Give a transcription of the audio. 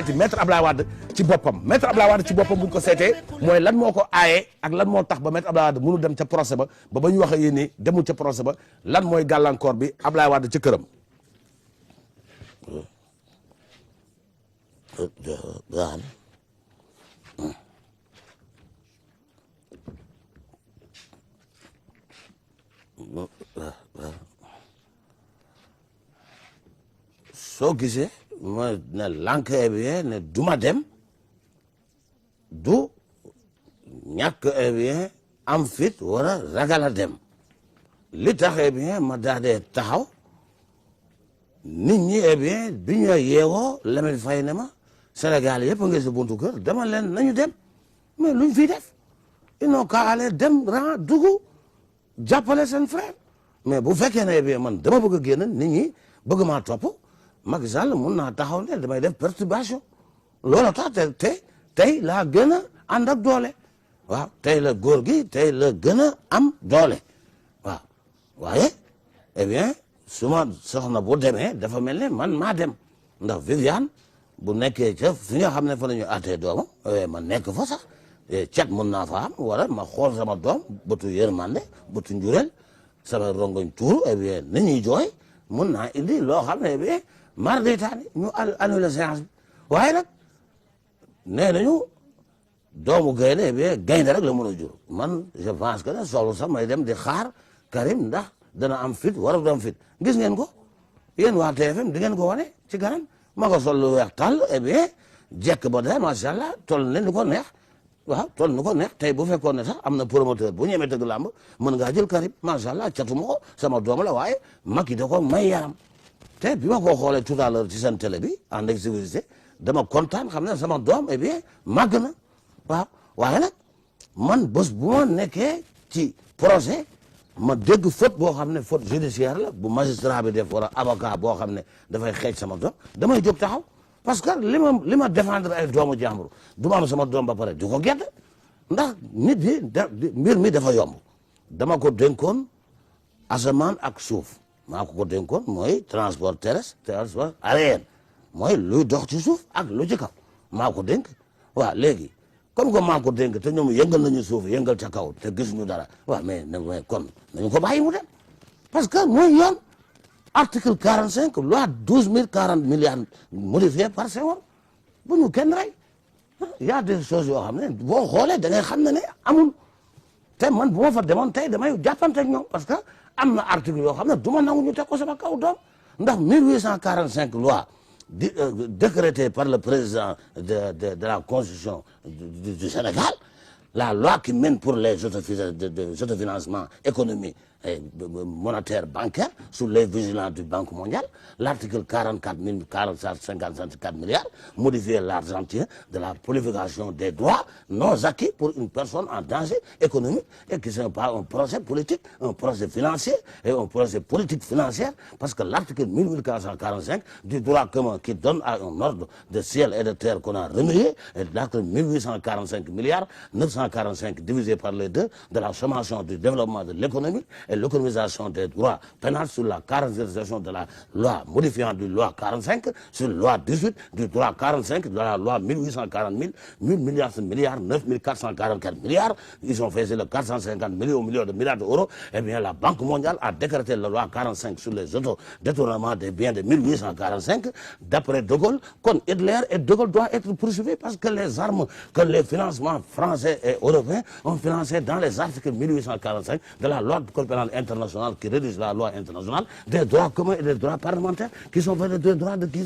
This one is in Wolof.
maître Abdoulaye Wade ci boppam bu ñu ko seetee mooy lan moo ko aaye ak lan moo tax ba maître Abdoulaye Wade mënu dem ca procès ba ba ñu wax ak yéen ni demul ca procès ba lan mooy gàllankoor bi Abdoulaye Wade ca këram. soo gisee mooy ne lànk bien ne duma dem du ñàkk bien am fit wala ragal a dem li tax bien ma daadee taxaw nit ñi bien bi ñu yeewoo Lamine Faye ne ma Sénégal yëpp a ngi si buntu kër dama leen nañu dem mais luñ fiy def ils n'ont qu'à aller dem ran dugg jàppale seen frère mais bu fekkee ne bien man dama bëgg a génn nit ñi bëgg maa topp Macky Sall mun naa taxaw ne damay def perturbation loolu tax tey laa gën a ànd ak doole waaw tey la góor gi tey la gën a am doole waaw waaye eh bien su ma soxna bu demee dafa mel ne man maa dem ndax Viviane bu nekkee ca fi nga xam ne fa la ñu àttee doomam ma nekk fa sax cet mun naa fa am wala ma xool sama doom bëtu yërmande bëtu njureel sama rongoñ tuuru eh bien ni ñuy jooy mun naa indi loo xam ne eh bien mar deytaani ñu annulé séance bi waaye nag nee nañu doomu gaynde bi gaynde rek la mën a jur man je pense que ne soxlu sax may dem di xaar Karim ndax dana am fit wala du am fit gis ngeen ko yéen waa TFM di ngeen ko wane ci kanam ma ko sol lu weex tàll eh bien jekk ba daal macha allah toll ne ni ko neex waaw toll ni ko neex tey bu fekkoon ne sax am na promoteur bu ñemee tëgg làmb mën ngaa jël Karim macha allah catuma ko sama doom la waaye Macky da ko may yaram te bi ma ko xoolee tout à l'heure ci seen télé bi en exclusivité dama kontaan xam ne sama doom eh bien màgg na waaw waaye nag man bés bu ma nekkee ci projet ma dégg faute boo xam ne faute judiciaire la bu magistrat bi def wala avocat boo xam ne dafay xeej sama doom damay jóg taxaw parce que li ma défendre ay doomu jàmbur du ma am sama doom ba pare du ko gedd ndax nit bi mbir mi dafa yomb dama ko dénkoon asamaan ak suuf maa ko dénkoon mooy transport terrestre transport aérien mooy luy dox ci suuf ak lu ci kaw maa ko dénk waaw léegi comme que maa ko dénk te ñoom yëngal nañu suuf yëngal ca kaw te gisuñu dara waaw mais kon nañu ko bàyyi mu dem parce que mooy yoon article 45 loi 12 040 milliards modifié par Senghor bu ñu kenn rey y a des choses yoo xam ne boo xoolee da ngay xam ne amul te man bu ma fa demoon tey damay jàppante ak ñoom parce que am na article yoo xam ne du ma nangu ñu teg ko sama kaw doom ndax 1845 loi décrétée par le président de la constitution du Sénégal la loi qui mène pour les autofinancements économiques et monétaire bancaire sous les vigilants du Banque mondiale l'article 54 54 milliards modifier l'argentier de la purification des droits non acquis pour une personne en danger économique et qui n'est pas un projet politique un projet financier et un projet politique financier parce que l'article 1445 du droit commun qui donne à un ordre de ciel et de terre qu'on a remué et l'article 1845 milliards 945 divisé par les deux de la sommation du développement de l'économie et l'économisation des droits pénals sur la caractérisation de la loi modifiant du loi 45 sur loi 18 du droit 45 de la loi 1840 1000 milliards 9 444 milliards ils ont fait le 450 millions de milliards d'euros et bien la Banque mondiale a décrété la loi 45 sur les autodétournements des biens de 1845 d'après De Gaulle kon Hitler et De Gaulle doivent être poursuivis parce que les armes que les financements français et européens ont financé dans les articles 1845 de la loi pénale internationale qui rédige la loi internationale des droits communs et des droits parlementaires qui sont faits des droits de qui